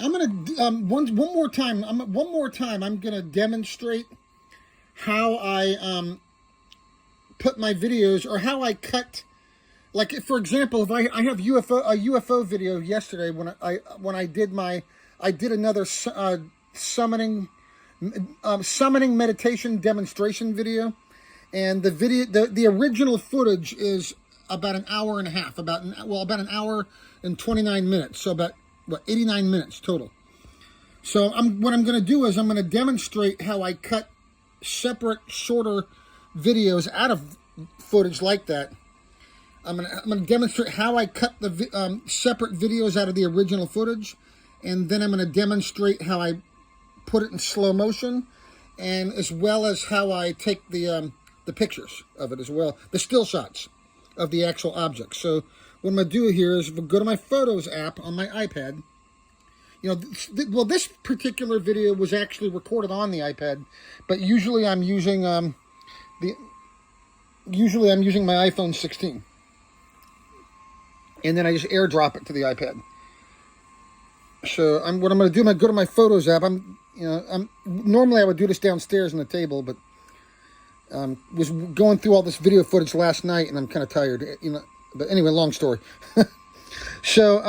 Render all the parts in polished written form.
I'm gonna one more time. I'm gonna demonstrate how I put my videos, or how I cut. Like, for example, if I have a UFO video yesterday when I did another summoning meditation demonstration video, and the original footage is about an hour and a half, about an hour and 29 minutes, so about 89 minutes total. So what I'm going to do is I'm going to demonstrate how I cut separate, shorter videos out of footage like that. I'm going to demonstrate how I cut the separate videos out of the original footage, and then I'm going to demonstrate how I put it in slow motion, and as well as how I take the pictures of it as well, the still shots of the actual object. So what I'm going to do here is go to my Photos app on my iPad. You know, this particular video was actually recorded on the iPad, but usually I'm using my iPhone 16, and then I just airdrop it to the iPad. So what I'm going to do, I'm going to go to my Photos app. Normally I would do this downstairs on the table, but was going through all this video footage last night, and I'm kind of tired. But anyway, long story. So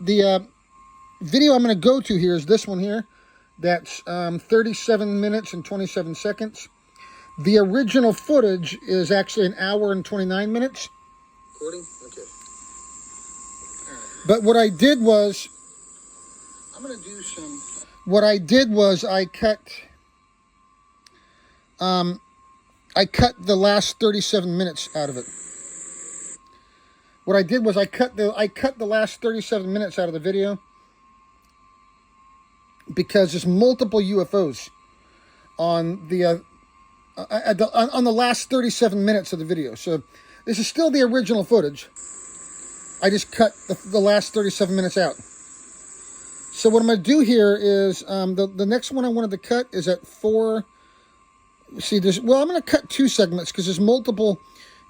the video I'm going to go to here is this one here. That's 37 minutes and 27 seconds. The original footage is actually an hour and 29 minutes. Recording? Okay. But what I did was, I cut the last 37 minutes out of it. What I did was I cut the last 37 minutes out of the video because there's multiple UFOs on the last 37 minutes of the video. So this is still the original footage. I just cut the last 37 minutes out. So what I'm going to do here is the next one I wanted to cut is at 4. See, I'm going to cut 2 segments because there's multiple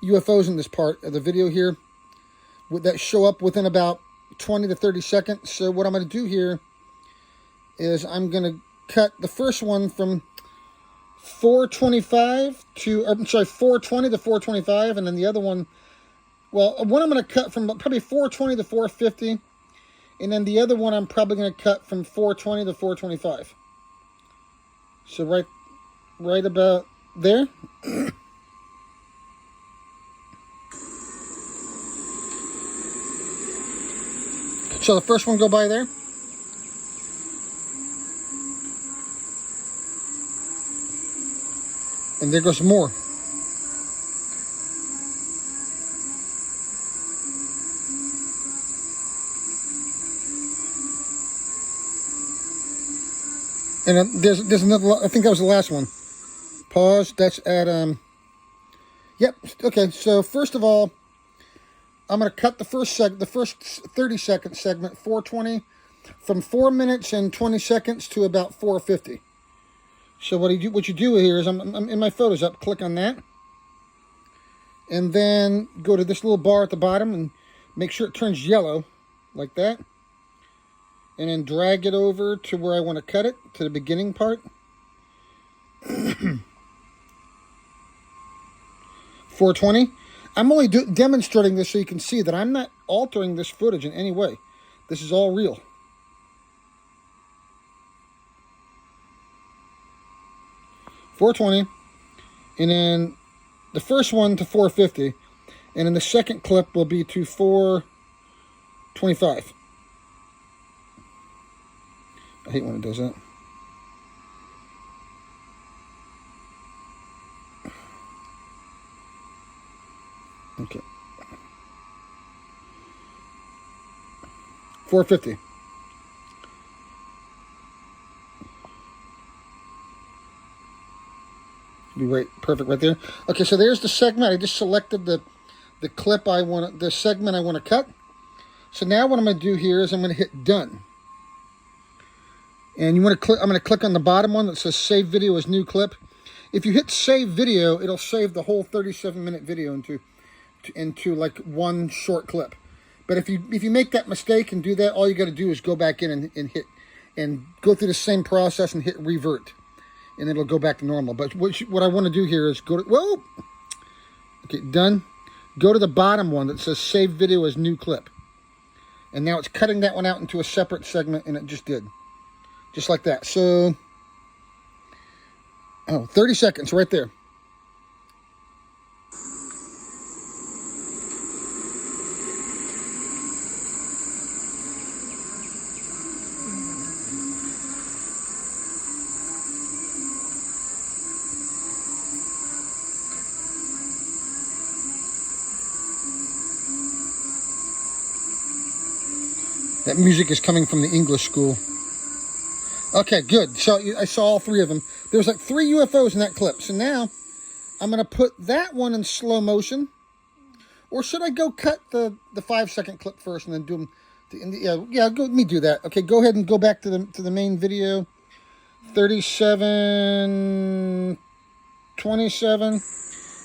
UFOs in this part of the video here that show up within about 20 to 30 seconds. So what I'm going to do here is I'm going to cut the first one from 420 to 425, and then the other one, one I'm going to cut from probably 420 to 450, and then the other one I'm probably going to cut from 420 to 425. So right about there. So the first one go by there. And there goes more. And there's another, I think that was the last one. Pause, that's at, yep, okay, so first of all, I'm going to cut the first 30-second segment, 420, from 4 minutes and 20 seconds to about 450. So what you do here is I'm in my Photos app, click on that, and then go to this little bar at the bottom and make sure it turns yellow, like that, and then drag it over to where I want to cut it, to the beginning part. 420. I'm only demonstrating this so you can see that I'm not altering this footage in any way. This is all real. .420, and then the first one to 450, and then the second clip will be to 425. I hate when it does that. Okay. 450. Be right, perfect right there. Okay, so there's the segment. I just selected the segment I want to cut. So now what I'm going to do here is I'm going to hit done. And you want to click, I'm going to click on the bottom one that says save video as new clip. If you hit save video, it'll save the whole 37-minute video into like one short clip. But if you make that mistake and do that, all you got to do is go back in and hit, and go through the same process and hit revert, and it'll go back to normal. But what I want to do here is go to, whoa, okay, done. Go to the bottom one that says save video as new clip. And now it's cutting that one out into a separate segment, and it just did. Just like that. So, 30 seconds right there. That music is coming from the English school. Okay, good. So I saw all three of them. There's like 3 UFOs in that clip. So now I'm going to put that one in slow motion. Or should I go cut the 5-second clip first and then do them? Yeah, let me do that. Okay, go ahead and go back to the main video. 37, 27.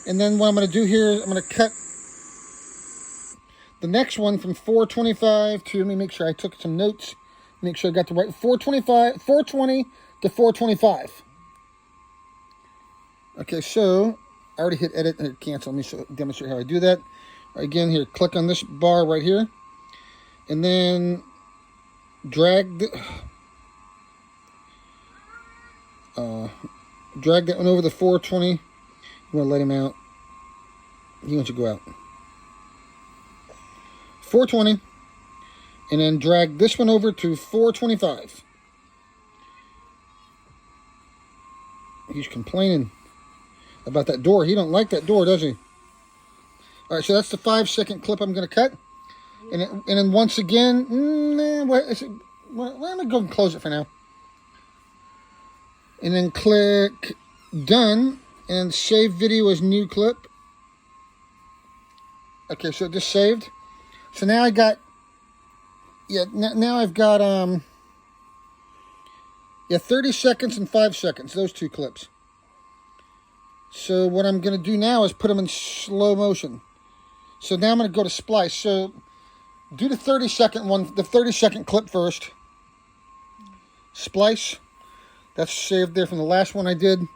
And then what I'm going to do here is I'm going to cut the next one from 425 to, let me make sure I took some notes. Make sure I got the right 420 to 425. Okay, so I already hit edit and cancel. Let me demonstrate how I do that. Again, here, click on this bar right here, and then drag that one over the 420. You want to let him out. He wants to go out. 420, and then drag this one over to 425. He's complaining about that door. He don't like that door, does he? All right, so that's the 5-second clip I'm going to cut. And then once again, let me go and close it for now. And then click done, and save video as new clip. Okay, so it just saved. So now I got, now I've got, 30 seconds and 5 seconds, those 2 clips. So what I'm going to do now is put them in slow motion. So now I'm going to go to splice. So do the 30-second one, the 30-second clip first. Splice. That's saved there from the last one I did.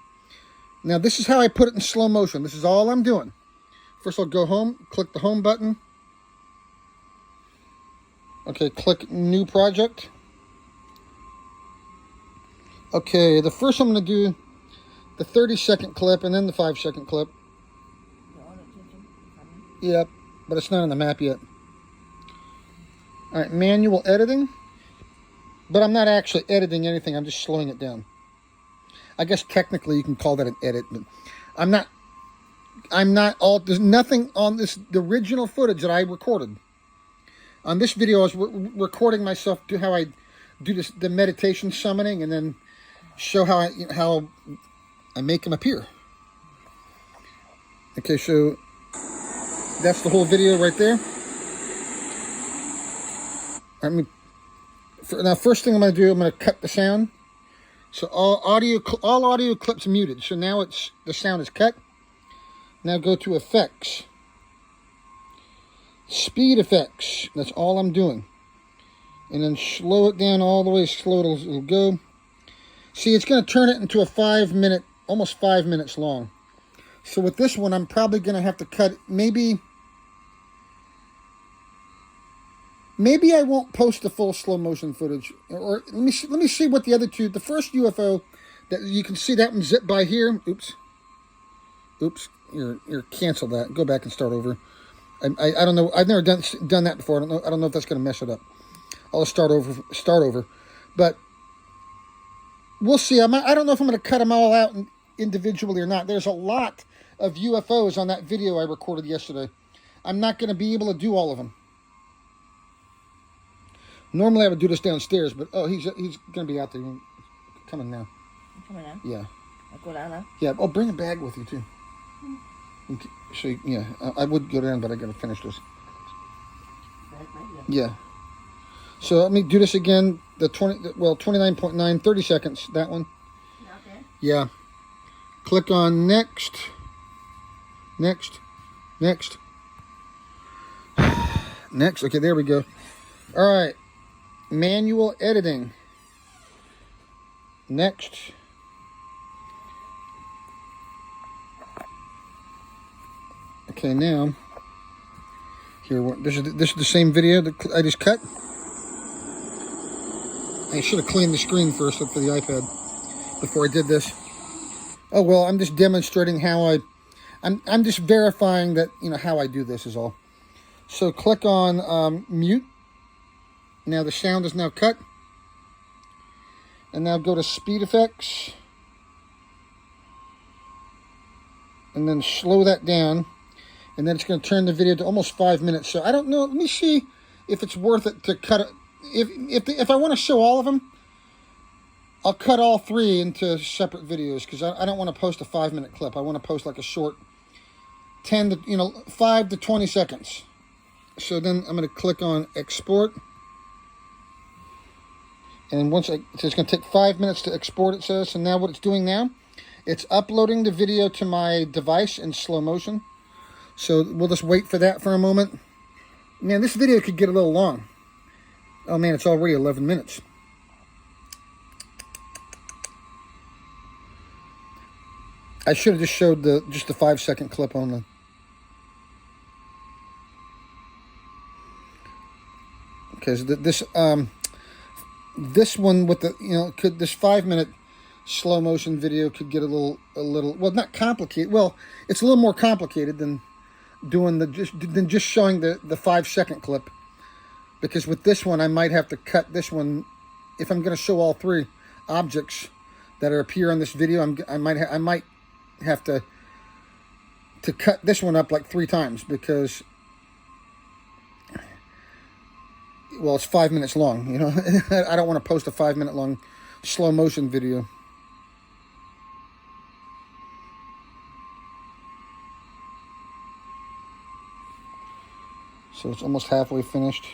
Now this is how I put it in slow motion. This is all I'm doing. First I'll go home, click the home button. Okay, click new project. Okay, the first I'm going to do the 30-second clip and then the 5-second clip. Yep, but it's not on the map yet. All right, manual editing. But I'm not actually editing anything. I'm just slowing it down. I guess technically you can call that an edit, but I'm not there's nothing on the original footage that I recorded. On this video, I was recording myself do how I do the meditation summoning, and then show how I make them appear. Okay, so that's the whole video right there. Now, first thing I'm going to do, I'm going to cut the sound. So all audio clips muted. So now the sound is cut. Now go to effects. Speed effects. That's all I'm doing. And then slow it down all the way slow it'll go. See, it's going to turn it into a 5-minute, almost 5 minutes long. So with this one, I'm probably going to have to cut maybe I won't post the full slow motion footage. Or let me see what the other two. The first UFO that you can see, that one zipped by here. Oops. You're cancel that. Go back and start over. I don't know. I've never done that before. I don't know if that's going to mess it up. I'll start over. But we'll see. I don't know if I'm going to cut them all out individually or not. There's a lot of UFOs on that video I recorded yesterday. I'm not going to be able to do all of them. Normally I would do this downstairs, but he's going to be out there. Coming now. Coming now? Yeah. I'll go down now? Yeah. Oh, bring a bag with you too. So yeah, I would go down, but I got to finish this. Yeah. So let me do this again. The 29.9, 30 seconds. That one. Okay. Yeah. Click on next. Next. Okay, there we go. All right. Manual editing. Next. Okay, now. Here, this is the same video that I just cut. I should have cleaned the screen first up for the iPad before I did this. Oh well, I'm just demonstrating how I'm just verifying that, you know, how I do this is all. So click on mute. Now the sound is now cut. And now go to speed effects. And then slow that down. And then it's going to turn the video to almost 5 minutes. So I don't know. Let me see if it's worth it to cut it. If I want to show all of them, I'll cut all 3 into separate videos, because I don't want to post a 5-minute clip. I want to post like a short 5 to 20 seconds. So then I'm going to click on export. And once so it's going to take 5 minutes to export, it says. So now what it's doing now, it's uploading the video to my device in slow motion. So we'll just wait for that for a moment. Man, this video could get a little long. Oh man, it's already 11 minutes. I should have just showed the 5-second clip only. Because this one with the this 5-minute slow motion video could get a little well, not complicated. Well, it's a little more complicated than doing just showing the 5-second clip. Because with this one, I might have to cut this one if I'm going to show all 3 objects that appear on this video. I might have to cut this one up like 3 times, because, well, it's 5 minutes long. You know, I don't want to post a 5-minute long slow motion video. So it's almost halfway finished.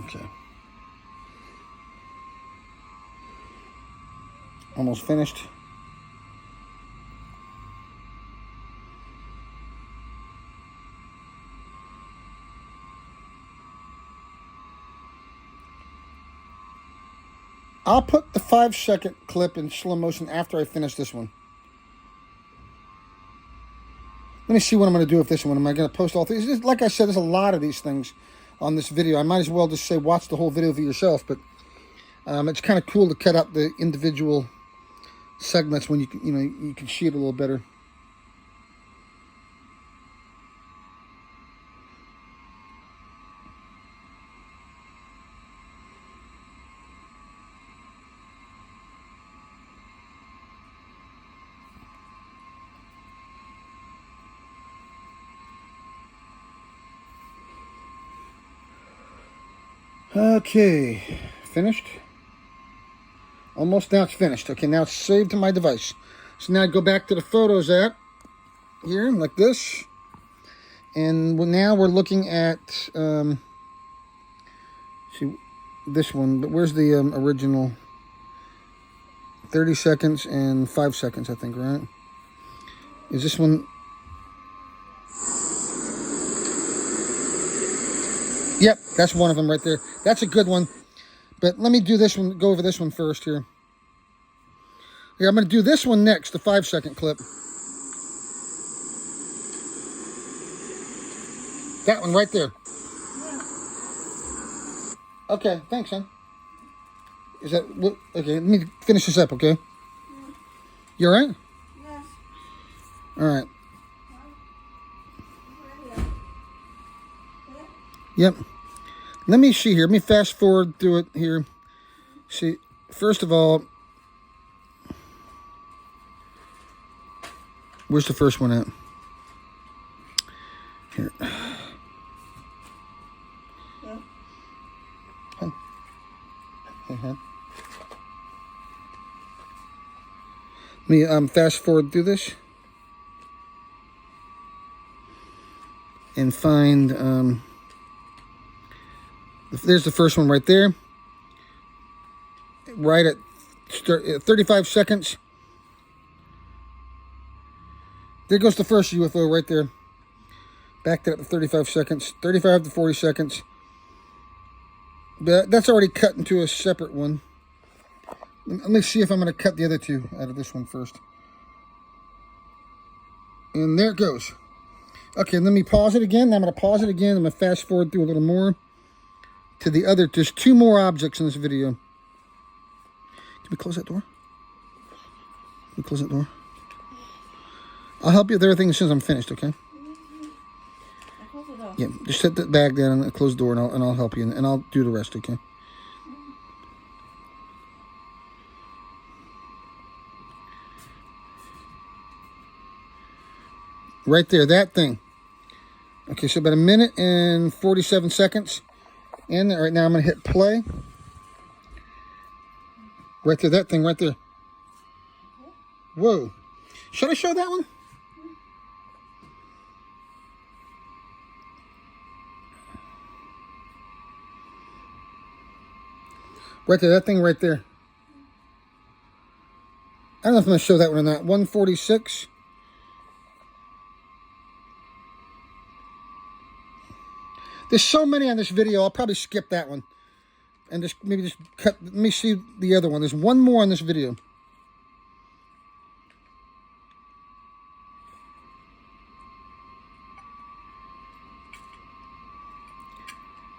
Okay. Almost finished. I'll put the 5-second clip in slow motion after I finish this one. Let me see what I'm going to do with this one. Am I going to post all 3? Like I said, there's a lot of these things on this video. I might as well just say watch the whole video for yourself, but it's kind of cool to cut out the individual segments when you can see it a little better. Okay, finished. Almost. Now it's finished. Okay, now it's saved to my device. So now I go back to the Photos app here, like this. And now we're looking at, see, this one. But where's the original? 30 seconds and 5 seconds, I think, right? Is this one? Yep, that's one of them right there. That's a good one. But let me do this one, go over this one first here. Yeah, I'm going to do this one next, the 5-second clip. That one right there. Okay, thanks, son. Is that, okay, let me finish this up, okay? You all right? Yes. All right. Yep. Let me see here. Let me fast forward through it here. See, first of all, where's the first one at? Here. Yeah. Let me fast forward through this and find. There's the first one right there. Right at 35 seconds. There goes the first UFO right there. Backed it up to 35 seconds. 35 to 40 seconds. But that's already cut into a separate one. Let me see if I'm going to cut the other two out of this one first. And there it goes. Okay, let me pause it again. I'm going to pause it again. I'm going to fast forward through a little more to the other. There's two more objects in this video. Can we close that door? Can we close that door? I'll help you with everything as soon as I'm finished, okay? Yeah, just set that bag down and close the door, and I'll help you, and I'll do the rest, okay? Right there, that thing. Okay, so about 1 minute and 47 seconds. And right now I'm going to hit play. Right there, that thing right there. Whoa. Should I show that one? Right there, that thing right there. I don't know if I'm going to show that one or not. 146. There's so many on this video, I'll probably skip that one. And just maybe just cut, let me see the other one. There's one more on this video.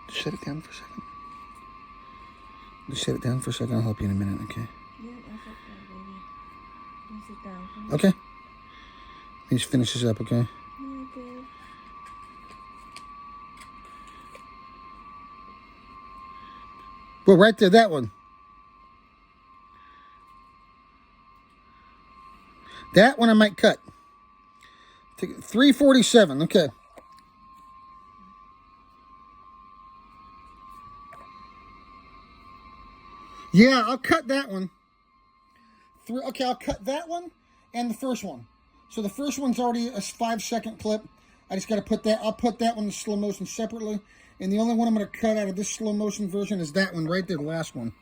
Just set it down for a second. Just set it down for a second. I'll help you in a minute, okay? Yeah, that's okay, baby. You sit down. Okay. Let me just finish this up, okay? Okay. Well, right there, that one. That one I might cut. 347, okay. Yeah, I'll cut that one. Okay, I'll cut that one and the first one. So the first one's already a 5-second clip. I just got to put that, I'll put that one in slow motion separately. And the only one I'm going to cut out of this slow motion version is that one right there, the last one.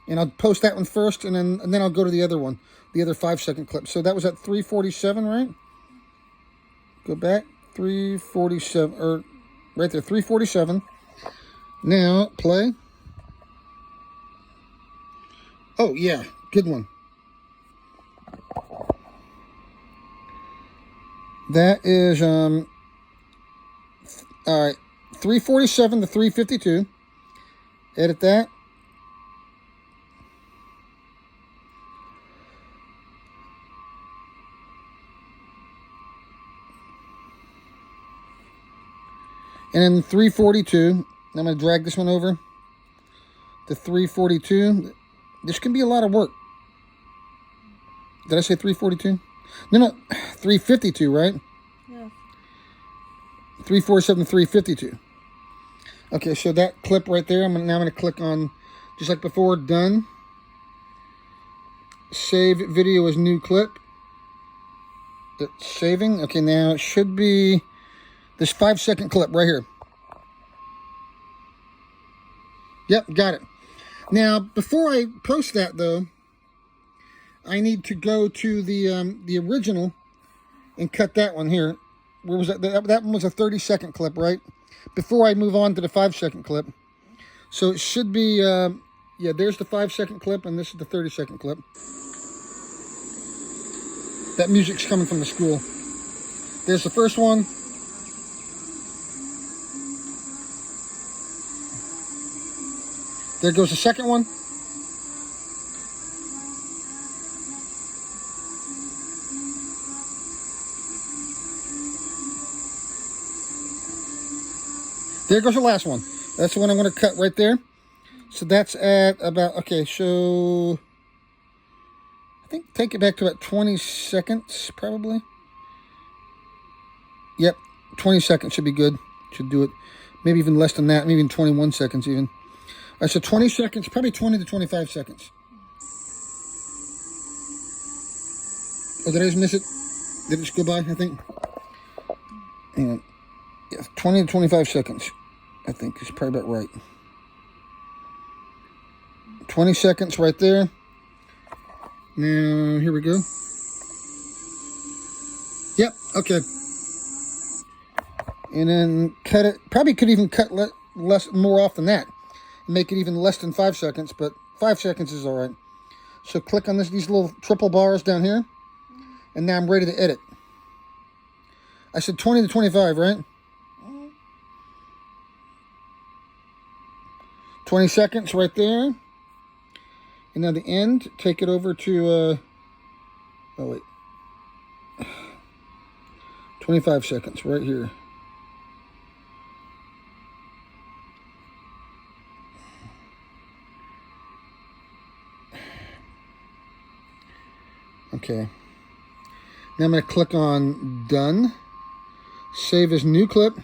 And I'll post that one first, and then I'll go to the other one, the other 5-second clip. So that was at 347, right? Go back, 347, or right there, 347. Now, play. Oh, yeah, good one. That is, all right, 347 to 352. Edit that. And then 342. I'm going to drag this one over to 342. This can be a lot of work. Did I say 342? No, 352, right? Yeah. 347, 352. Okay, so that clip right there, now I'm going to click on, just like before, done. Save video as new clip. It's saving. Okay, now it should be this 5-second clip right here. Yep, got it. Now, before I post that, though, I need to go to the original and cut that one here. Where was that? That one was a 30-second clip, right? Before I move on to the 5-second clip. So it should be, yeah, there's the 5-second clip, and this is the 30-second clip. That music's coming from the school. There's the first one. There goes the second one. There goes the last one. That's the one I'm going to cut right there. So that's at about, okay, so I think take it back to about 20 seconds, probably. Yep, 20 seconds should be good. Should do it. Maybe even less than that, maybe even 21 seconds even. All right, so 20 seconds, probably 20 to 25 seconds. Oh, did I just miss it? Did it just go by, I think? Hang on. Yeah, 20 to 25 seconds, I think, is probably about right. 20 seconds right there. Now, here we go. Yep, okay. And then cut it. Probably could even cut more off than that. Make it even less than 5 seconds, but 5 seconds is all right. So click on these little triple bars down here. And now I'm ready to edit. I said 20 to 25, right? 20 seconds right there. And now the end, take it over to, oh wait. 25 seconds right here. Okay. Now I'm going to click on Done. Save as new clip.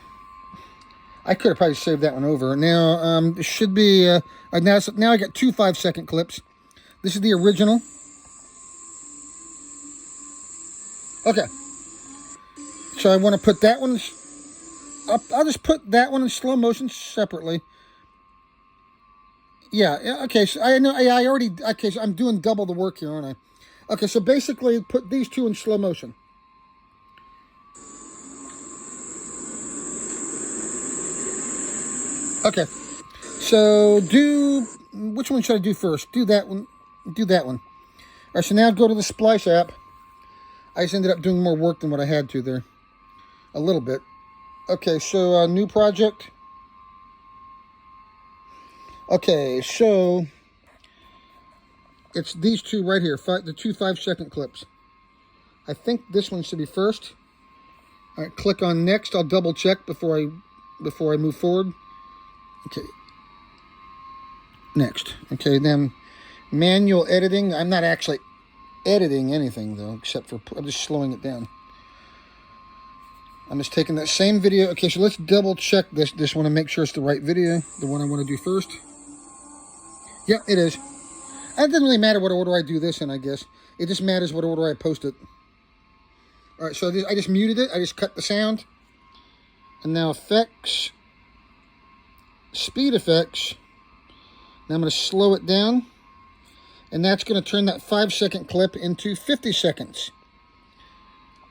I could have probably saved that one over. Now, it should be... now I got 2 5-second clips. This is the original. Okay. So I want to put that one... I'll just put that one in slow motion separately. Yeah, okay. So I know... I already... Okay, so I'm doing double the work here, aren't I? Okay, so basically put these two in slow motion. Okay, so which one should I do first? Do that one. Do that one. All right, so now go to the Splice app. I just ended up doing more work than what I had to there. A little bit. Okay, so new project. Okay, so it's these two right here, the 2 5-second clips. I think this one should be first. All right, click on next. I'll double check before I move forward. Okay. Next. Okay, then manual editing. I'm not actually editing anything though, except for I'm just slowing it down. I'm just taking that same video. Okay, so let's double check this one and make sure it's the right video, the one I want to do first. Yeah, it is. It doesn't really matter what order I do this in, I guess. It just matters what order I post it. All right, so I just muted it. I just cut the sound. And now effects. Speed effects. Now I'm going to slow it down. And that's going to turn that 5-second clip into 50 seconds.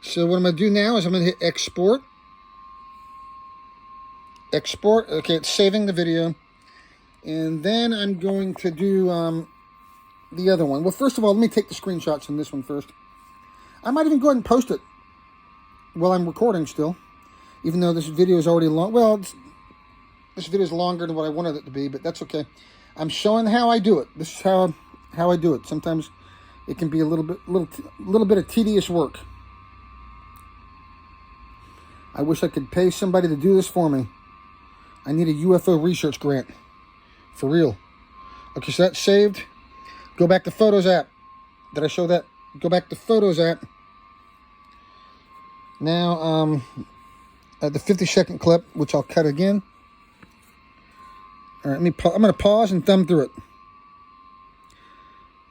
So what I'm going to do now is I'm going to hit export. Export. Okay, it's saving the video. And then I'm going to do the other one. Well, first of all, let me take the screenshots in this one first. I might even go ahead and post it while I'm recording still. Even though this video is already long. Well, this video is longer than what I wanted it to be, but that's okay. I'm showing how I do it. This is how I do it. Sometimes it can be a little bit of tedious work. I wish I could pay somebody to do this for me. I need a UFO research grant. For real. Okay, so that's saved. Go back to Photos app. Did I show that? Go back to Photos app. Now, the 50-second clip, which I'll cut again. All right, I'm going to pause and thumb through it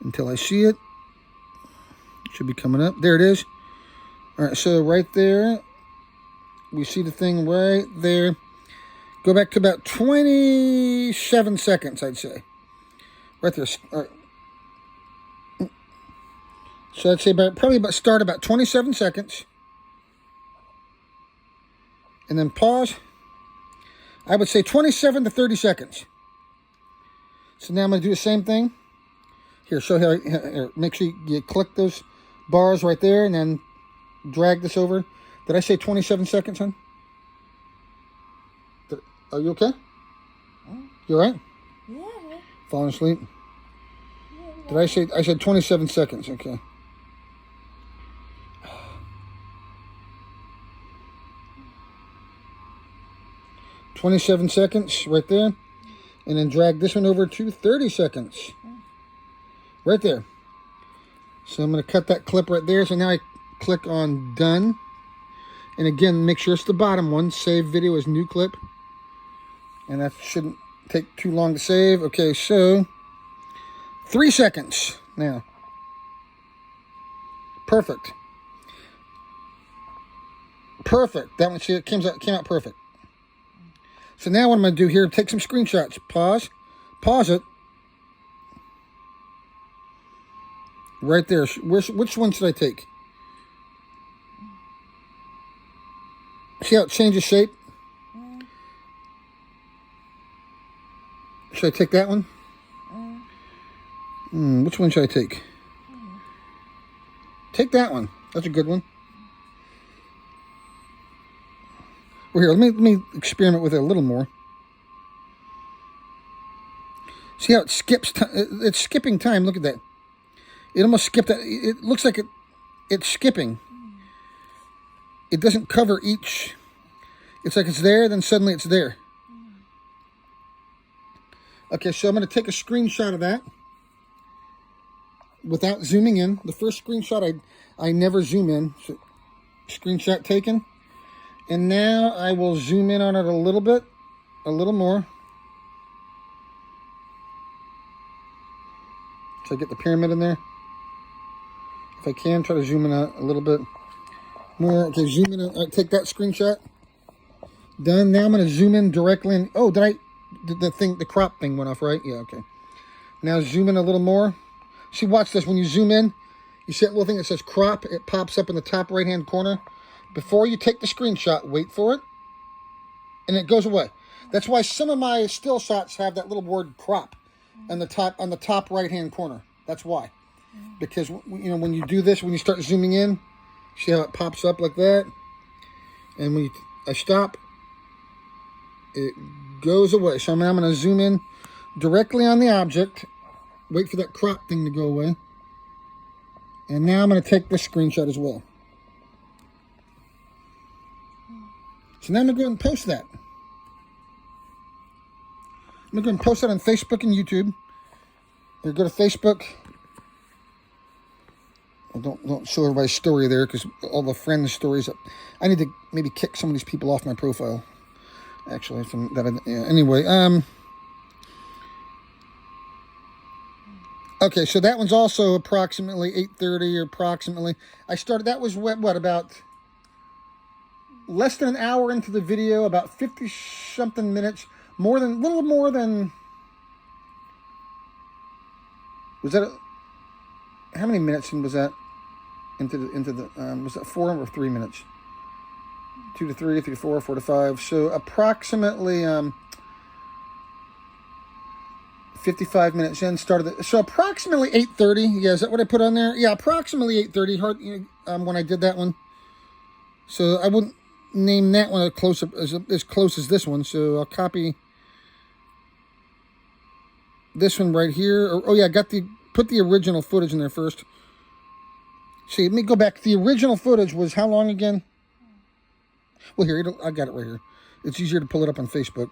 until I see it. It should be coming up. There it is. All right, so right there, we see the thing right there. Go back to about 27 seconds, I'd say. Right there. All right. So I'd say start about 27 seconds. And then pause. I would say 27 to 30 seconds. So now I'm going to do the same thing. Here, show how. Here, make sure you click those bars right there and then drag this over. Did I say 27 seconds, hon? Are you okay? You all right? Yeah. Falling asleep? Did I say... I said 27 seconds. Okay. 27 seconds right there. And then drag this one over to 30 seconds. Right there. So I'm going to cut that clip right there. So now I click on done. And again, make sure it's the bottom one. Save video as new clip. And that shouldn't take too long to save. Okay, so 3 seconds now. Perfect. Perfect. That one, see, it came out perfect. So now what I'm going to do here, take some screenshots. Pause it. Right there. Which one should I take? See how it changes shape? Should I take that one? Which one should I take? Take that one. That's a good one. Well, here, let me experiment with it a little more. See how it skips time? It's skipping time. Look at that. It almost skipped that. It looks like it's skipping. It doesn't cover each. It's like it's there, then suddenly it's there. Okay, so I'm going to take a screenshot of that without zooming in. The first screenshot, I never zoom in. So, screenshot taken. And now I will zoom in on it a little bit, a little more. So I get the pyramid in there. If I can, try to zoom in a little bit more. Okay, zoom in. Take that screenshot. Done. Now I'm going to zoom in directly in. Oh, the crop thing went off, right? Yeah, okay. Now zoom in a little more. See, watch this. When you zoom in, you see that little thing that says crop. It pops up in the top right-hand corner. Before you take the screenshot, wait for it, and it goes away. That's why some of my still shots have that little word crop on the top right-hand corner. That's why. Because, when you do this, when you start zooming in, see how it pops up like that? And when I stop, it goes away. So now I'm going to zoom in directly on the object, wait for that crop thing to go away. And now I'm going to take this screenshot as well. So now I'm going to go ahead and post that. I'm going to go ahead and post that on Facebook and YouTube. Or go to Facebook. Well, don't show everybody's story there because all the friends' stories. I need to maybe kick some of these people off my profile. Actually, from that. Anyway, okay, so that one's also approximately 8:30 or approximately. I started. That was what about less than an hour into the video, about 50-something minutes, a little more than. Was that how many minutes was that into the was that 4 or 3 minutes? 2 to 3, 3 to 4, 4 to 5. So approximately 55 minutes in. Started so approximately 8:30. Yeah, is that what I put on there? Yeah, approximately 8:30. When I did that one. So I wouldn't name that one as close as this one. So I'll copy this one right here. Oh yeah, put the original footage in there first. See, let me go back. The original footage was how long again? Well, here, I got it right here. It's easier to pull it up on Facebook.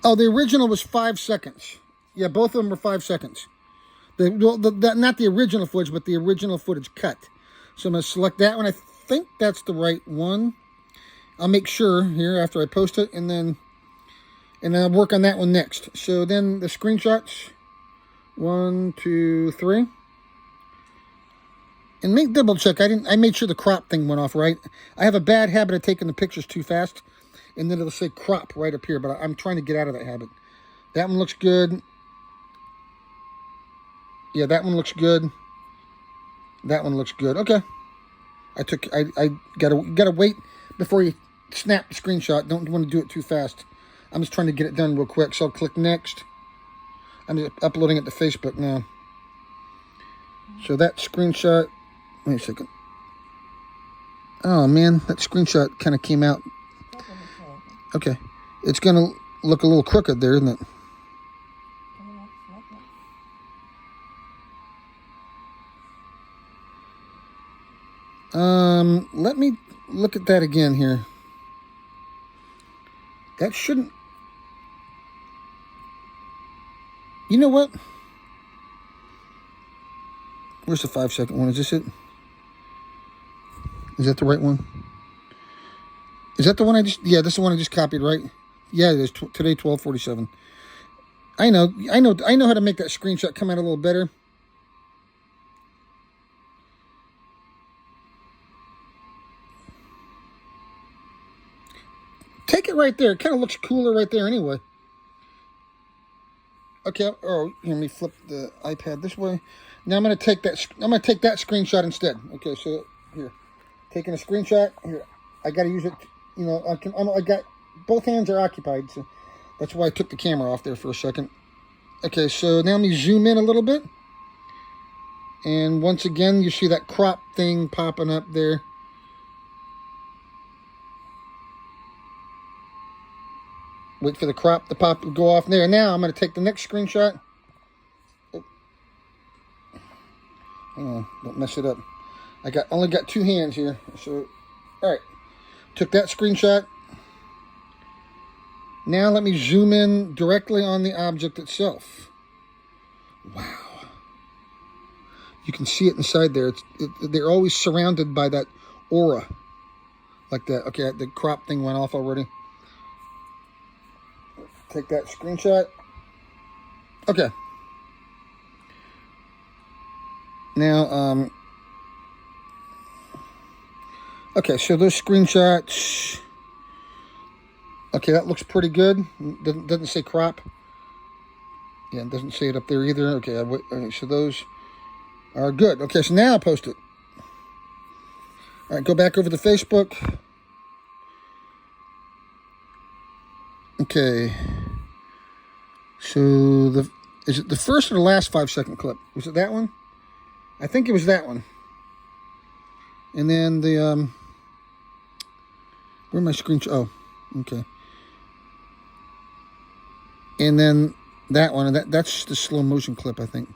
Oh, the original was 5 seconds. Yeah, both of them were 5 seconds. Not the original footage, but the original footage cut. So I'm going to select that one. I think that's the right one. I'll make sure here after I post it, and then I'll work on that one next. So then the screenshots, 1, 2, 3. And double check. I made sure the crop thing went off right. I have a bad habit of taking the pictures too fast, and then it'll say crop right up here. But I'm trying to get out of that habit. That one looks good. Yeah, that one looks good. That one looks good. Okay. I gotta wait before you snap the screenshot. Don't want to do it too fast. I'm just trying to get it done real quick. So I'll click next. I'm just uploading it to Facebook now. So that screenshot. Wait a second. Oh man, that screenshot kind of came out. Okay. It's gonna look a little crooked there, isn't it? Let me look at that again here. That shouldn't... You know what? Where's the 5-second one? Is this it? Is that the right one? Is that the one I just... Yeah, this is the one I just copied, right? Yeah, it is. Today, 12:47. I know how to make that screenshot come out a little better. Take it right there. It kind of looks cooler right there anyway. Okay. Oh, let me flip the iPad this way. Now I'm going to take that screenshot instead. Okay, so here. Taking a screenshot. Here. I got to use it, you know, I got both hands are occupied, so that's why I took the camera off there for a second. Okay, so now let me zoom in a little bit. And once again, you see that crop thing popping up there. Wait for the crop to go off there. Now I'm going to take the next screenshot. Oh. Hang on, don't mess it up. Only got two hands here. So, all right. Took that screenshot. Now let me zoom in directly on the object itself. Wow. You can see it inside there. They're always surrounded by that aura. Like that. Okay, the crop thing went off already. Take that screenshot. Okay. Now, okay, so those screenshots. Okay, that looks pretty good. Doesn't say crop. Yeah, it doesn't say it up there either. Okay, okay, so those are good. Okay, so now I'll post it. All right, go back over to Facebook. Okay. So is it the first or the last 5-second clip? Was it that one? I think it was that one. And then the where are my screenshots? Oh, okay. And then that one, that's the slow motion clip, I think.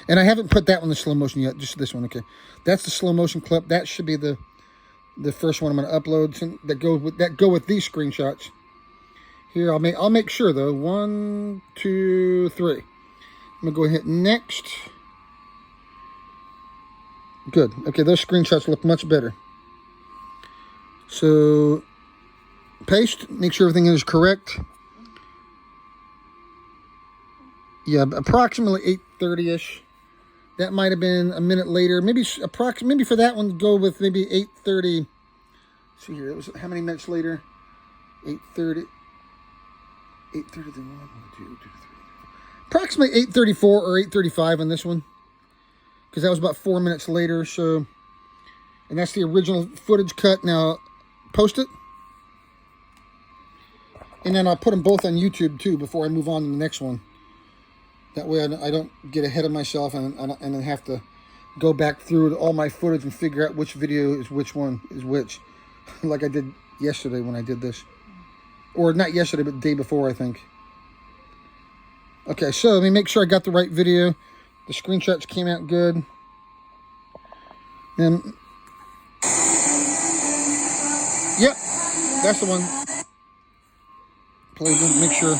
And I haven't put that one in slow motion yet, just this one. Okay, that's the slow motion clip. That should be the first one I'm going to upload that go with these screenshots. Here, I'll make sure though. 1, 2, 3. I'm gonna go ahead and hit next. Good. Okay, those screenshots look much better. So paste. Make sure everything is correct. Yeah, approximately 8:30ish. That might have been a minute later. Maybe for that one, go with maybe 8:30. See here, it was how many minutes later? 8:30. 8:30 then 1, 2, 3. Approximately 8:34 or 8:35 on this one, because that was about 4 minutes later. So, and that's the original footage cut. Now, post it, and then I'll put them both on YouTube too before I move on to the next one. That way, I don't get ahead of myself and then have to go back through all my footage and figure out which video is which one is which, like I did yesterday when I did this. Or not yesterday, but the day before, I think. Okay, so let me make sure I got the right video. The screenshots came out good. Then, yep, that's the one. Play it, make sure.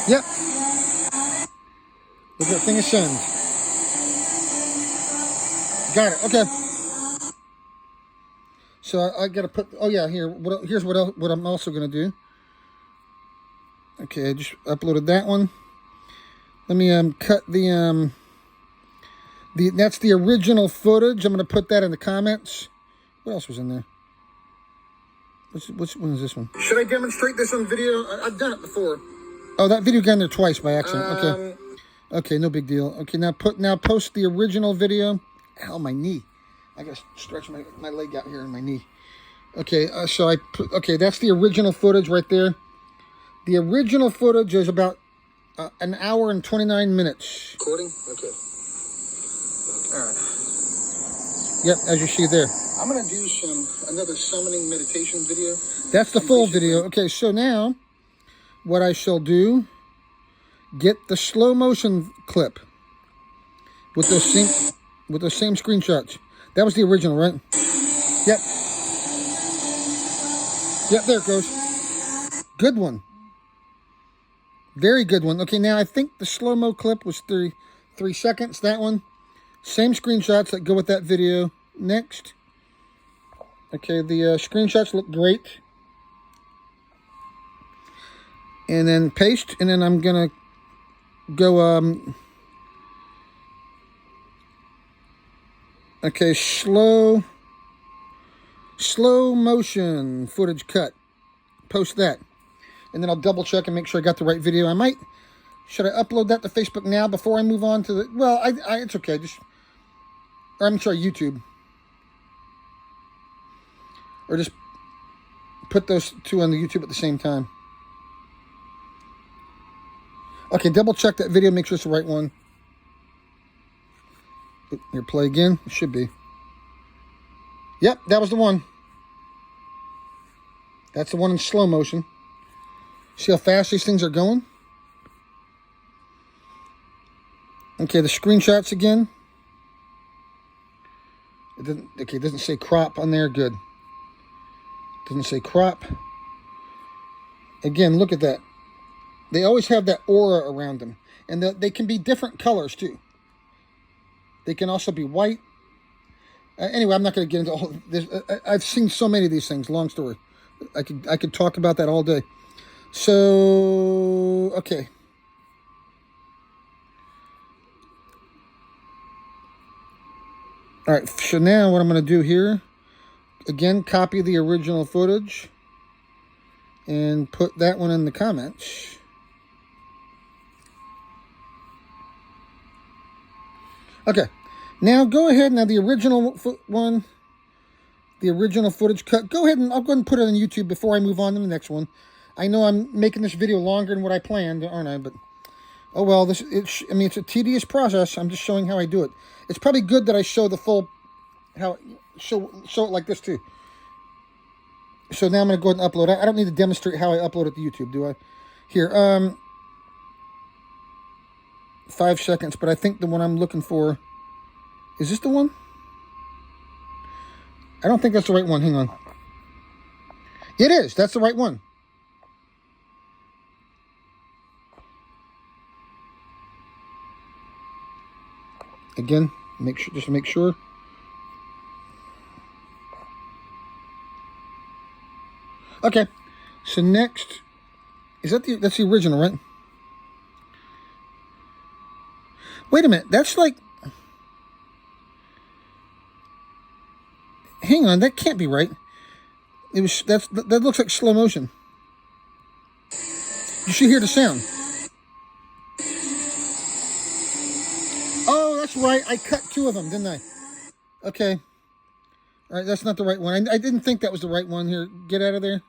Yep. Look, that thing is send. Got it. Okay. So I got to put. Oh yeah, here's what I'm also gonna do. Okay, I just uploaded that one. Let me cut that's the original footage. I'm gonna put that in the comments. What else was in there? Which one is this one? Should I demonstrate this on video? I've done it before. Oh, that video got in there twice by accident. Okay. Okay, no big deal. Okay, now post the original video. Ow, my knee. I gotta stretch my leg out here in my knee. Okay, so that's the original footage right there. The original footage is about an hour and 29 minutes. Recording? Okay. All right. Yep, as you see there. I'm gonna do another summoning meditation video. That's the full video. Okay, so now what I shall do, get the slow motion clip with those with those same screenshots. That was the original, right? Yep. Yep, there it goes. Good one. Very good one. Okay, now I think the slow-mo clip was 3 seconds. That one. Same screenshots that go with that video. Next. Okay, the screenshots look great. And then paste. And then I'm going to go... okay, slow motion footage cut. Post that. And then I'll double check and make sure I got the right video. Should I upload that to Facebook now before I move on to the, well, it's okay. I'm sorry, YouTube. Or just put those two on the YouTube at the same time. Okay, double check that video, make sure it's the right one. Here, play again. It should be. Yep, that was the one. That's the one in slow motion. See how fast these things are going? Okay, the screenshots again. It doesn't say crop on there. Good. Doesn't say crop. Again, look at that. They always have that aura around them. And they can be different colors, too. They can also be white. Anyway, I'm not going to get into all this. I've seen so many of these things. Long story. I could talk about that all day. So, okay. All right, so now what I'm going to do here, again, copy the original footage and put that one in the comments. Okay, now go ahead, now the original one, the original footage cut, go ahead and I'll go ahead and put it on YouTube before I move on to the next one. I know I'm making this video longer than what I planned, aren't I? But, oh well, it's a tedious process. I'm just showing how I do it. It's probably good that I show the full, show it like this too. So now I'm going to go ahead and upload. I don't need to demonstrate how I upload it to YouTube, do I? Here, 5 seconds, but I think the one I'm looking for, is this the one? I don't think that's the right one. Hang on. It is. That's the right one. Again, just to make sure. Okay, so next, that's the original, right? Wait a minute, that's like, hang on, that can't be right. That looks like slow motion. You should hear the sound. Oh, that's right. I cut 2 of them, didn't I? Okay. All right, that's not the right one. I didn't think that was the right one. Here, get out of there.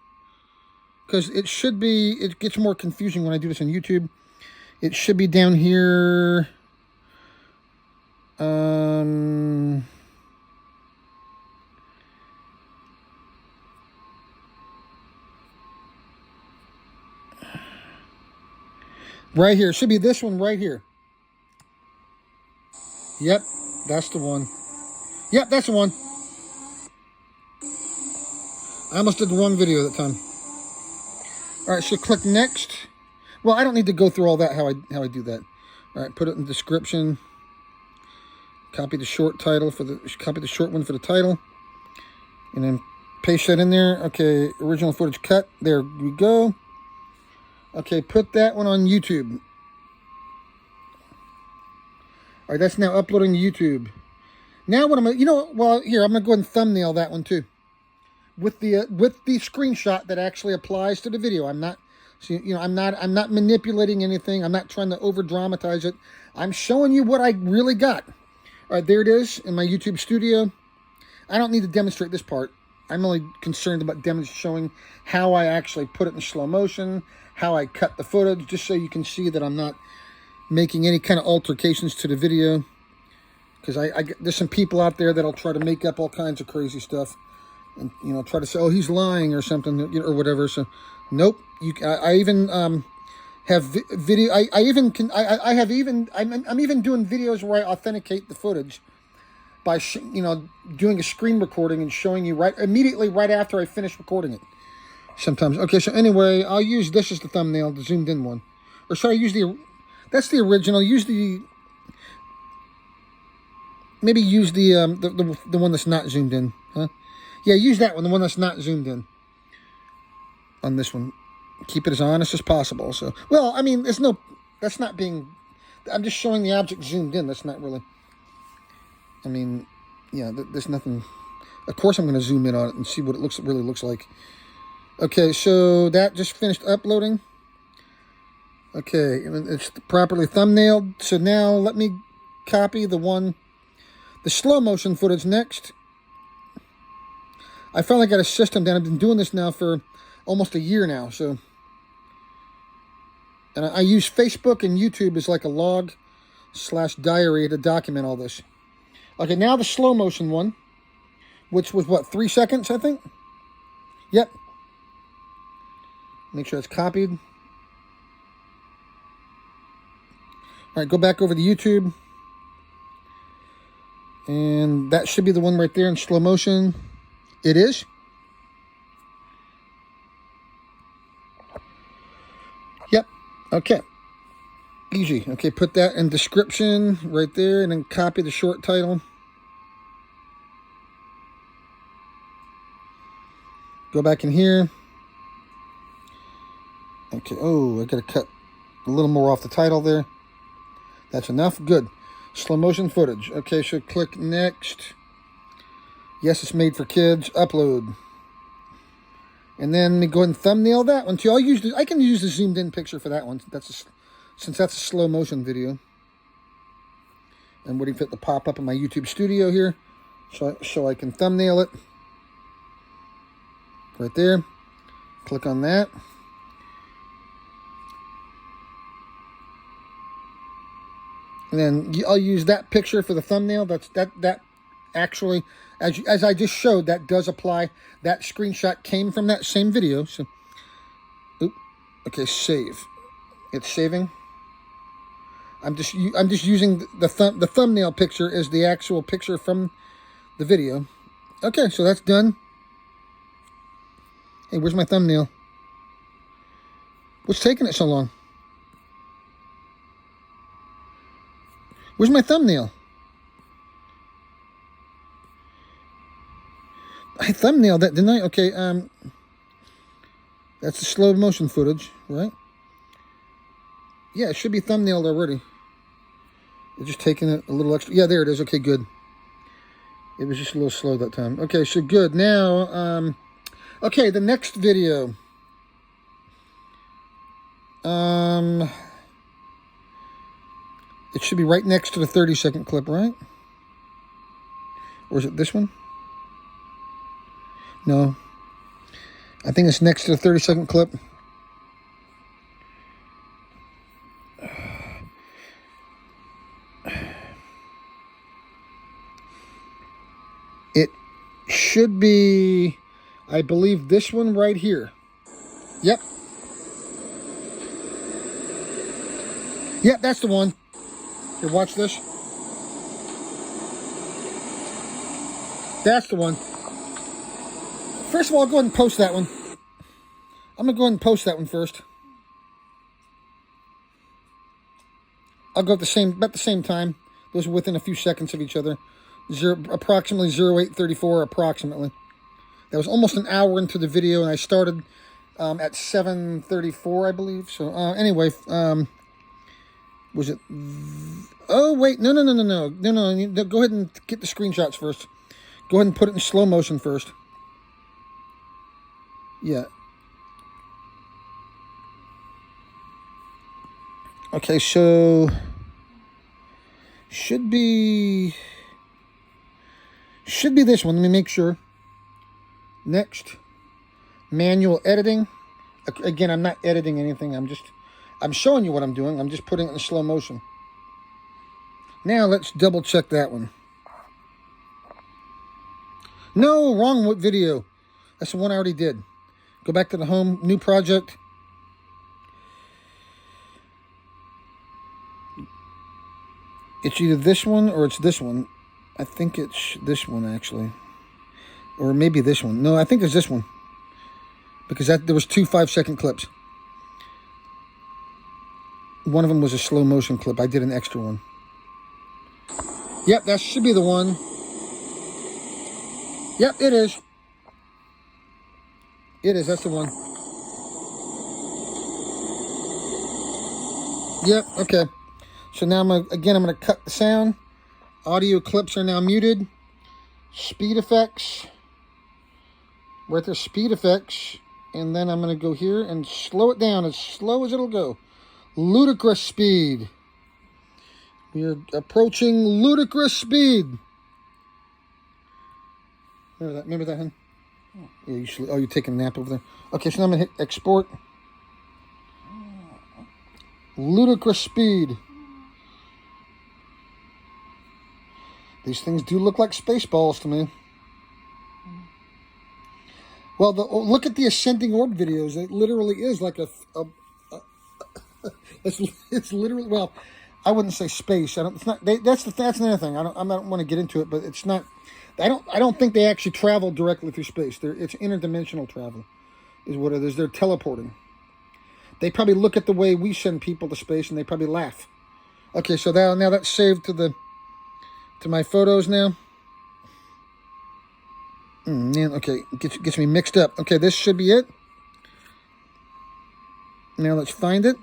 Because it should be, it gets more confusing when I do this on YouTube. It should be down here. Right here. It should be this one right here. Yep, that's the one. Yep, that's the one. I almost did the wrong video that time. All right, so click next. Well, I don't need to go through all that, how I do that. All right, put it in the description. Copy the short title copy the short one for the title. And then paste that in there. Okay, original footage cut. There we go. Okay, put that one on YouTube. All right, that's now uploading to YouTube. Now what I'm gonna, here, I'm gonna go ahead and thumbnail that one too. With the screenshot that actually applies to the video. I'm not manipulating anything. I'm not trying to over dramatize it. I'm showing you what I really got. All right, there it is in my YouTube studio. I don't need to demonstrate this part. I'm only concerned about showing how I actually put it in slow motion, how I cut the footage, just so you can see that I'm not making any kind of altercations to the video. Because there's some people out there that'll try to make up all kinds of crazy stuff. And, try to say, oh, he's lying or something, or whatever. So, nope. I even have video. I'm even doing videos where I authenticate the footage by doing a screen recording and showing you immediately right after I finish recording it. Sometimes. Okay, so anyway, I'll use this as the thumbnail, the zoomed in one. Or should I use that's the original. Maybe use the one that's not zoomed in, huh? Yeah, use that one, the one that's not zoomed in. On this one, keep it as honest as possible. So, well, I mean, that's not being. I'm just showing the object zoomed in. That's not really. I mean, yeah, there's nothing. Of course, I'm going to zoom in on it and see what it really looks like. Okay, so that just finished uploading. Okay, it's properly thumbnailed. So now let me copy the slow motion footage next. I finally got a system down. I've been doing this now for almost a year now. So, and I use Facebook and YouTube as like a log/diary to document all this. Okay, now the slow motion one, which was what, 3 seconds, I think? Yep. Make sure it's copied. All right, go back over to YouTube. And that should be the one right there in slow motion. It is. Yep. Okay. Easy. Okay, put that in description right there and then copy the short title. Go back in here. Okay, oh, I gotta cut a little more off the title there. That's enough. Good. Slow motion footage. Okay, so click next. Yes, it's made for kids. Upload. And then go ahead and thumbnail that one too. I can use the zoomed in picture for that one. Since that's a slow motion video. I'm waiting for it to pop up in my YouTube studio here, so I can thumbnail it. Right there. Click on that. And then I'll use that picture for the thumbnail. That actually, as I just showed, that does apply. That screenshot came from that same video. So, okay, save. It's saving. I'm just using the thumbnail picture as the actual picture from the video. Okay, so that's done. Hey, where's my thumbnail? What's taking it so long? Where's my thumbnail? I thumbnailed that, didn't I? Okay, that's the slow motion footage, right? Yeah, it should be thumbnailed already. It's just taking it a little extra. Yeah, there it is. Okay, good. It was just a little slow that time. Okay, so good. Now, okay, the next video. It should be right next to the 30-second clip, right? Or is it this one? No. I think it's next to the 30-second clip. It should be, I believe, this one right here. Yep. Yep, that's the one. Here, watch this. That's the one. First of all, I'll go ahead and post that one. I'm going to go ahead and post that one first. I'll go at about the same time. Those are within a few seconds of each other. Approximately 0834, approximately. That was almost an hour into the video, and I started at 7:34, I believe. So anyway, was it? Oh wait, no. Go ahead and get the screenshots first. Go ahead and put it in slow motion first. Yeah. Okay, so should be this one. Let me make sure. Next, manual editing. Again, I'm not editing anything. I'm showing you what I'm doing. I'm just putting it in slow motion. Now let's double check that one. No, wrong video. That's the one I already did. Go back to the home, new project. It's either this one or it's this one. I think it's this one, actually. Or maybe this one. No, I think it's this one. Because there was 2 5-second clips. One of them was a slow motion clip. I did an extra one. Yep, that should be the one. Yep, it is. It is, that's the one. Yep, okay. So now I'm going to cut the sound. Audio clips are now muted. Speed effects. Right there, speed effects. And then I'm going to go here and slow it down as slow as it'll go. Ludicrous speed. We are approaching ludicrous speed. Remember that, hon? Yeah, you're taking a nap over there. Okay, so now I'm going to hit export. Ludicrous speed. These things do look like space balls to me. Well, look at the ascending orb videos. It literally is like it's literally, well, I wouldn't say space. It's not. That's another thing. I don't want to get into it, but it's not. I don't think they actually travel directly through space. It's interdimensional travel, is what it is. They're teleporting. They probably look at the way we send people to space, and they probably laugh. Okay, so now that's saved to my photos now. Man, okay, gets me mixed up. Okay, this should be it. Now let's find it.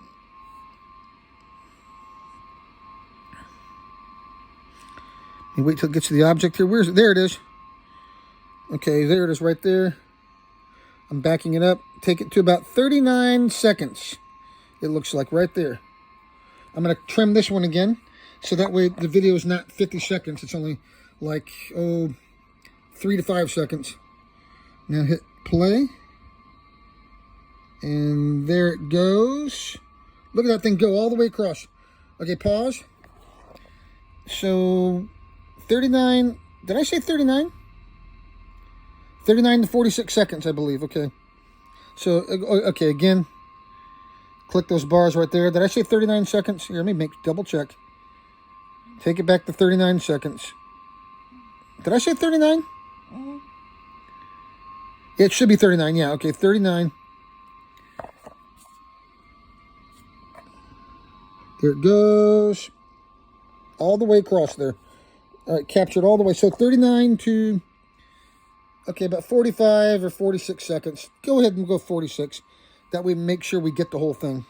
You wait till it gets to the object here. Where's it? There it is. Okay, there it is right there. I'm backing it up. Take it to about 39 seconds. It looks like right there. I'm going to trim this one again. So that way the video is not 50 seconds. It's only like, 3 to 5 seconds. Now hit play. And there it goes. Look at that thing go all the way across. Okay, pause. So 39, did I say 39? 39 to 46 seconds, I believe. Okay. So, okay, again, click those bars right there. Did I say 39 seconds? Here, let me double check. Take it back to 39 seconds. Did I say 39? It should be 39, yeah. Okay, 39. There it goes. All the way across there. All right, captured all the way. So 39 to, okay, about 45 or 46 seconds. Go ahead and go 46. That way make sure we get the whole thing.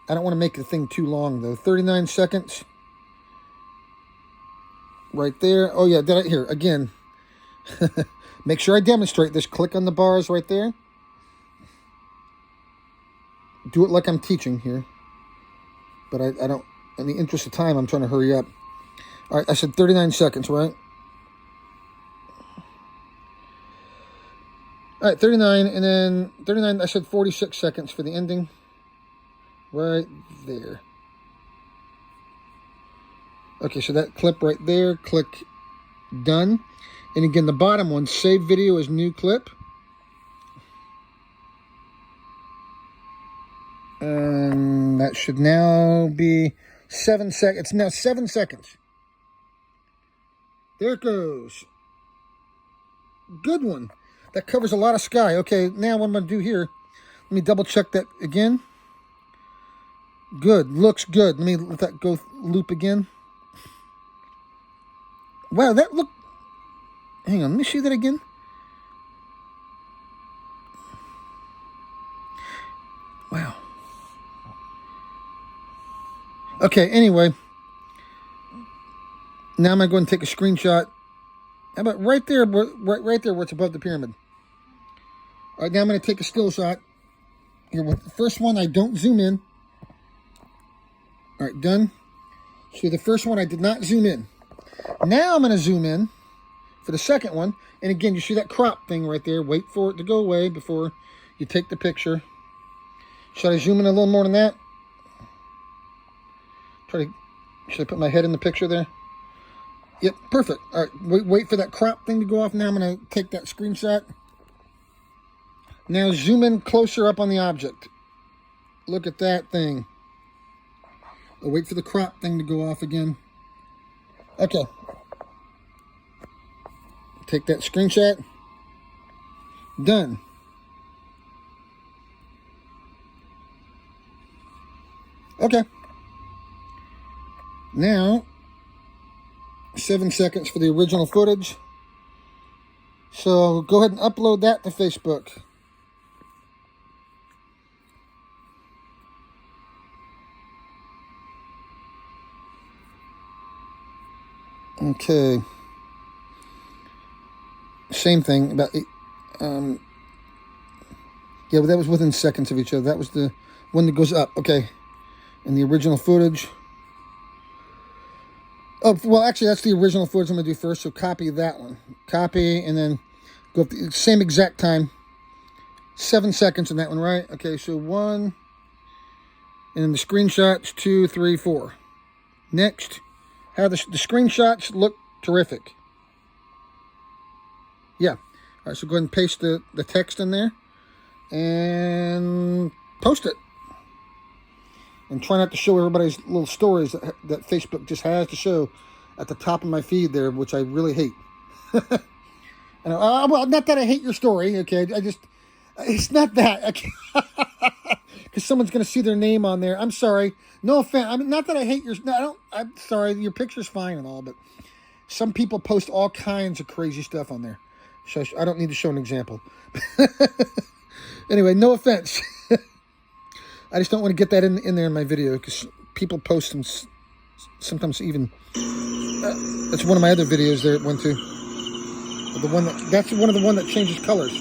I don't want to make the thing too long, though. 39 seconds. Right there. Oh, yeah, here, again. Make sure I demonstrate this. Click on the bars right there. Do it like I'm teaching here. But I don't, in the interest of time, I'm trying to hurry up. All right, I said 39 seconds, right? All right, 39, and then 39, I said 46 seconds for the ending. Right there. Okay, so that clip right there, click done. And again, the bottom one, save video as new clip. And that should now be 7 seconds. It's now 7 seconds. There it goes. Good one. That covers a lot of sky. Okay, now what I'm going to do here, let me double check that again. Good. Looks good. Let me let that go loop again. Wow, that look. Hang on, let me see that again. Wow. Okay, anyway. Now I'm going to take a screenshot. How about right there, right there where it's above the pyramid. All right, now I'm going to take a still shot. Here, with the first one, I don't zoom in. All right, done. So the first one, I did not zoom in. Now I'm going to zoom in for the second one. And again, you see that crop thing right there. Wait for it to go away before you take the picture. Should I zoom in a little more than that? Should I put my head in the picture there? Yep, perfect. All right, wait for that crop thing to go off. Now I'm going to take that screenshot. Now zoom in closer up on the object. Look at that thing. I'll wait for the crop thing to go off again. Okay, Take that screenshot. Done. Okay. Now, 7 seconds for the original footage. So go ahead and upload that to Facebook. Okay. Same thing. About yeah, but that was within seconds of each other. That was the one that goes up. Okay. And the original footage. Oh, well, actually, that's the original footage I'm going to do first. So copy that one. Copy, and then go up the same exact time. 7 seconds in that one, right? Okay, so 1. And then the screenshots, 2, 3, 4. Next. How the screenshots look terrific. Yeah. All right, so go ahead and paste the text in there. And post it. And try not to show everybody's little stories that Facebook just has to show at the top of my feed there, which I really hate. And well, not that I hate your story, okay? It's not that, okay? Because someone's going to see their name on there. I'm sorry. No offense. I mean, not that I hate your... No, I'm sorry. Your picture's fine and all, but some people post all kinds of crazy stuff on there. So I don't need to show an example. Anyway, no offense. I just don't want to get that in there in my video because people post them sometimes even. That's one of my other videos there. It went to the one that's one of the one that changes colors.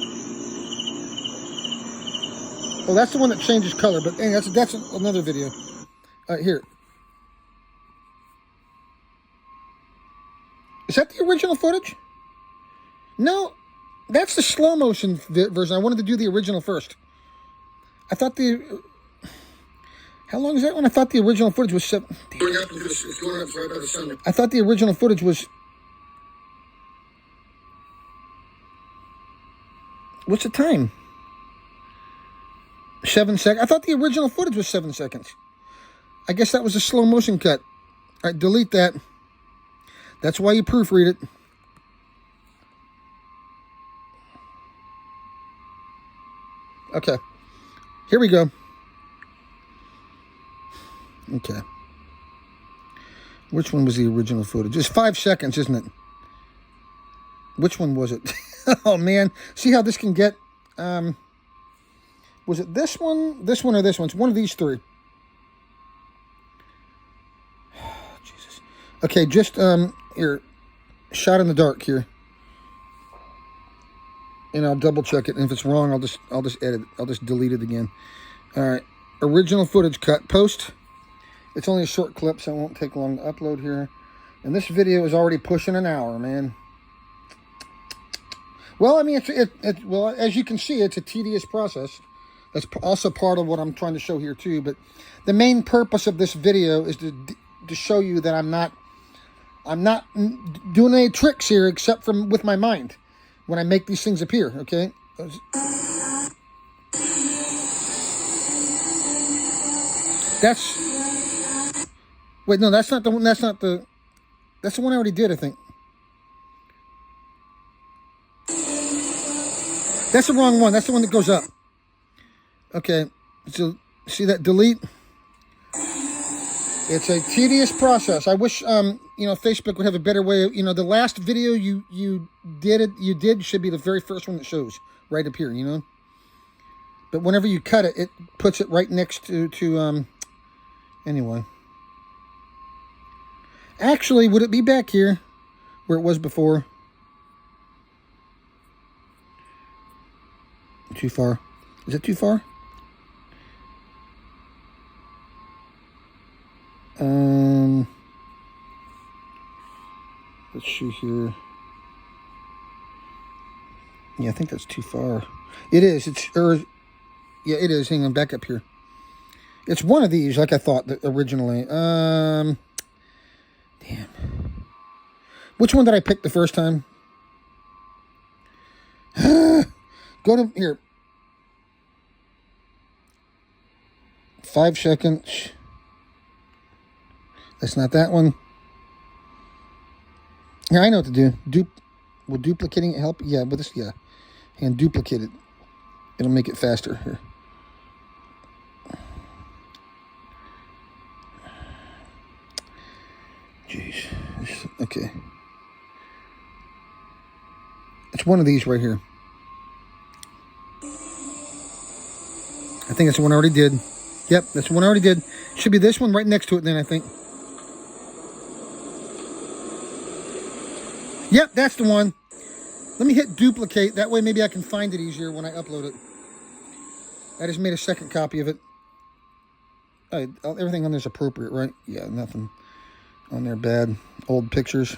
Oh, that's the one that changes color. But anyway, that's another video. Here. Is that the original footage? No, that's the slow motion version. I wanted to do the original first. I thought the... How long is that one? I thought the original footage was 7... I thought the original footage was... What's the time? 7 seconds. I thought the original footage was 7 seconds. I guess that was a slow motion cut. All right, delete that. That's why you proofread it. Okay. Here we go. Okay. Which one was the original footage? It's 5 seconds, isn't it? Which one was it? Oh, man. See how this can get... was it this one, or this one? It's one of these three. Jesus. Okay, just, here. Shot in the dark here. And I'll double check it. And if it's wrong, I'll just edit it. I'll just delete it again. All right. Original footage cut. Post. It's only a short clip, so it won't take long to upload here. And this video is already pushing an hour, man. Well, I mean, well, as you can see, it's a tedious process. That's also part of what I'm trying to show here too. But the main purpose of this video is to show you that I'm not doing any tricks here except from with my mind when I make these things appear. Okay. Wait, no, that's not the one. That's the one I already did, I think. That's the wrong one. That's the one that goes up. Okay, so see that delete? It's a tedious process. I wish, Facebook would have a better way. The last video you did should be the very first one that shows right up here. But whenever you cut it, it puts it right next to anyway. Actually, would it be back here where it was before? Too far. Is it too far? Let's see here. Yeah, I think that's too far. It is. Yeah, it is. Hang on, back up here. It's one of these, like I thought originally. Damn. Which one did I pick the first time? Go to here. 5 seconds. That's not that one. Here, I know what to do. Will duplicating it help? Yeah, but this, yeah. And duplicate it. It'll make it faster here. Jeez. Okay. It's one of these right here. I think that's the one I already did. Yep, that's the one I already did. Should be this one right next to it then, I think. Yep, that's the one. Let me hit duplicate. That way maybe I can find it easier when I upload it. I just made a second copy of it. Everything on there is appropriate, right? Yeah, nothing on there bad. Old pictures.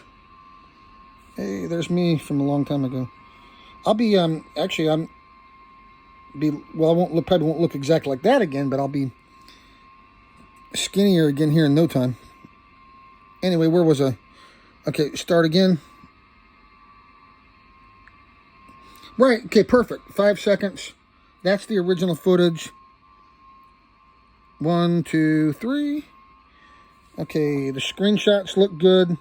Hey, there's me from a long time ago. I'll be, actually, I probably won't look exactly like that again, but I'll be skinnier again here in no time. Anyway, where was I? Okay, start again. Right, okay, perfect. 5 seconds. That's the original footage. 1, 2, 3. Okay, the screenshots look good.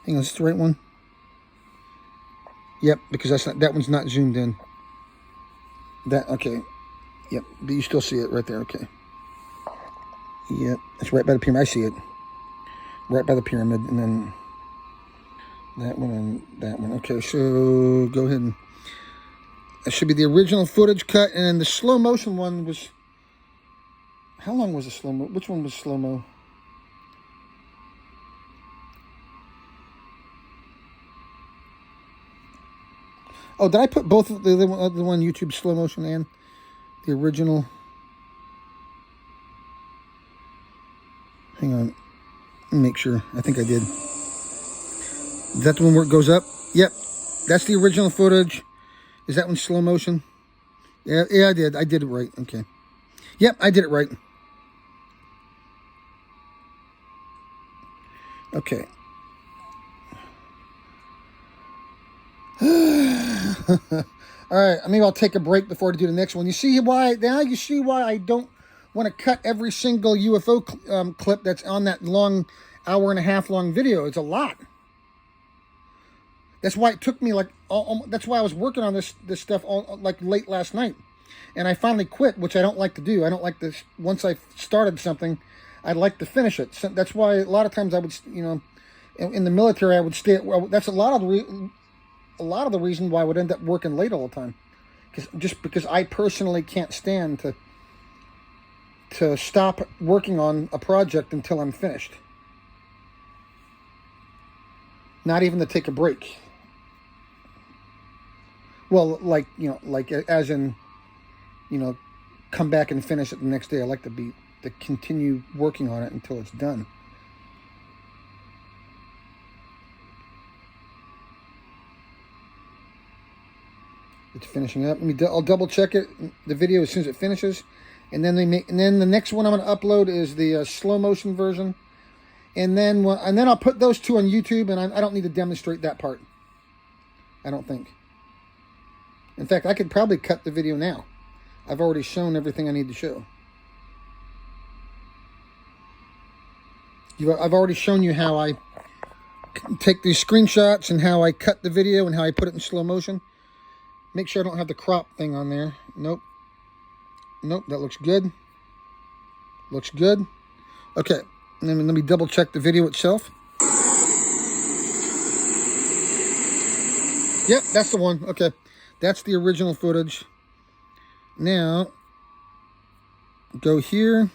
Hang on, is this the right one? Yep, because that one's not zoomed in. Okay. Yep, but you still see it right there, okay. Yep, it's right by the pyramid. I see it. Right by the pyramid, and then that one and that one. Okay, so go ahead and... That should be the original footage cut, and then the slow motion one was... How long was the slow-mo? Which one was slow-mo? Oh, did I put both of the one YouTube slow motion and the original? Hang on. Let me make sure. I think I did. Is that the one where it goes up? Yep. That's the original footage. Is that one slow motion? Yeah, I did. I did it right. Okay. Yep, I did it right. Okay. All right, maybe I'll take a break before I do the next one. You see why I don't want to cut every single UFO clip that's on that long hour and a half long video. It's a lot. That's why it took me that's why I was working on this stuff like late last night. And I finally quit, which I don't like to do. I don't like this. Once I started something, I'd like to finish it. So that's why a lot of times I would, in the military, I would stay. That's a lot of the reason why I would end up working late all the time, because I personally can't stand to stop working on a project until I'm finished. Not even to take a break. Well, as in, come back and finish it the next day. I like to continue working on it until it's done. It's finishing up. I'll double check the video as soon as it finishes, and then the next one I'm going to upload is the slow motion version, and then I'll put those two on YouTube, and I don't need to demonstrate that part. I don't think. In fact, I could probably cut the video now. I've already shown everything I need to show. I've already shown you how I take these screenshots and how I cut the video and how I put it in slow motion. Make sure I don't have the crop thing on there. Nope. Nope, that looks good. Looks good. Okay, and then let me double check the video itself. Yep, that's the one. Okay, that's the original footage. Now, go here.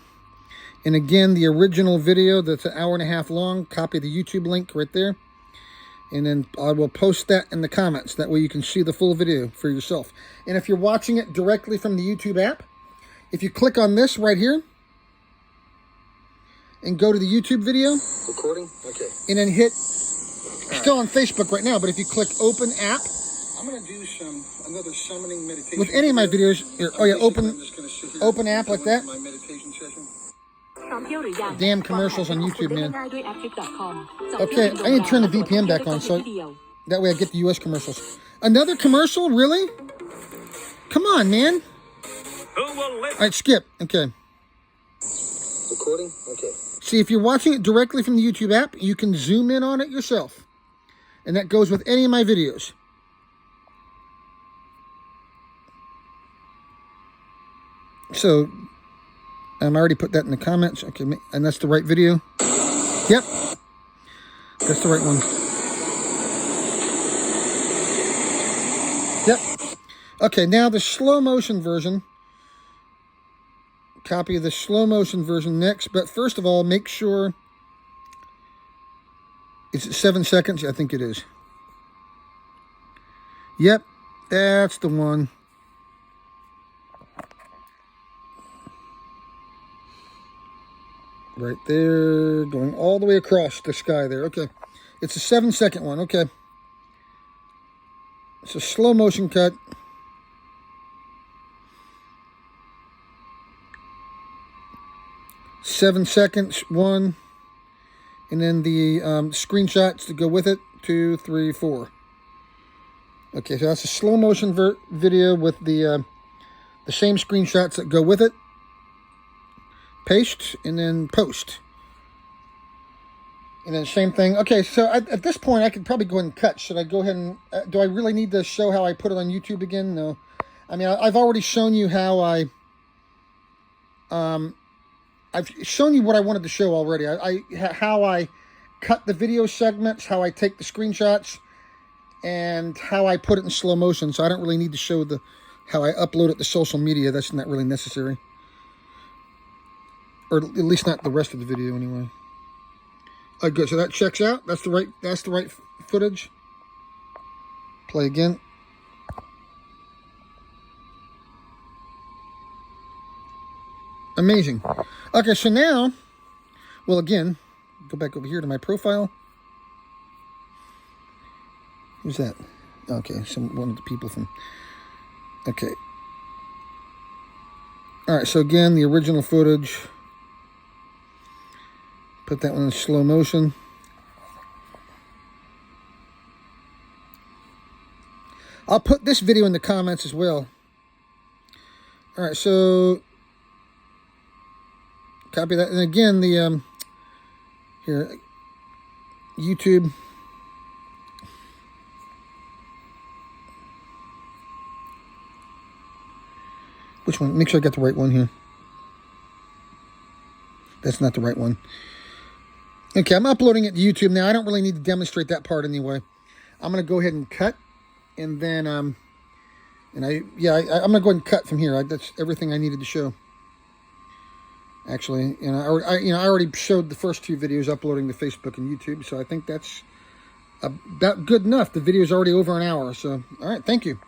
And again, the original video that's an hour and a half long, copy the YouTube link right there. And then I will post that in the comments. That way you can see the full video for yourself. And if you're watching it directly from the YouTube app, if you click on this right here and go to the YouTube video. Recording? Okay. And then hit, still on Facebook right now, but if you click open app. I'm going to do another summoning meditation. With any of my videos, open app like that. My meditation session. Damn commercials on YouTube, man. Okay, I need to turn the VPN back on so that way I get the US commercials. Another commercial? Really? Come on, man. All right, skip. Okay. Recording? Okay. See, if you're watching it directly from the YouTube app, you can zoom in on it yourself. And that goes with any of my videos. So, I already put that in the comments. Okay, and that's the right video. Yep. That's the right one. Yep. Okay, now the slow motion version. Copy the slow motion version next. But first of all, make sure it's at 7 seconds. I think it is. Yep, that's the one. Right there, going all the way across the sky there. Okay, it's a 7-second one. Okay, it's a slow motion cut. Seven seconds, one, and then the screenshots to go with it, 2, 3, 4. Okay, so that's a slow motion video with the same screenshots that go with it. Paste and then post, and then same thing. Okay, so at this point I could probably go ahead and cut. Should I go ahead and do I really need to show how I put it on YouTube again? No, I mean I've already shown you how I've shown you what I wanted to show already. How I cut the video segments, how I take the screenshots, and how I put it in slow motion. So I don't really need to show how I upload it to social media. That's not really necessary. Or at least not the rest of the video anyway. Good, so that checks out. That's the right footage. Play again. Amazing. Okay, so now, well, again, go back over here to my profile. Who's that? Okay, one of the people from. Okay. All right, so again, the original footage. Put that one in slow motion. I'll put this video in the comments as well. All right, so copy that. And again, the here, YouTube. Which one? Make sure I got the right one here. That's not the right one. Okay, I'm uploading it to YouTube now. I don't really need to demonstrate that part anyway. I'm going to go ahead and cut, and then I'm going to go ahead and cut from here. That's everything I needed to show. Actually, I already showed the first 2 videos uploading to Facebook and YouTube, so I think that's about good enough. The video is already over an hour, so all right, thank you.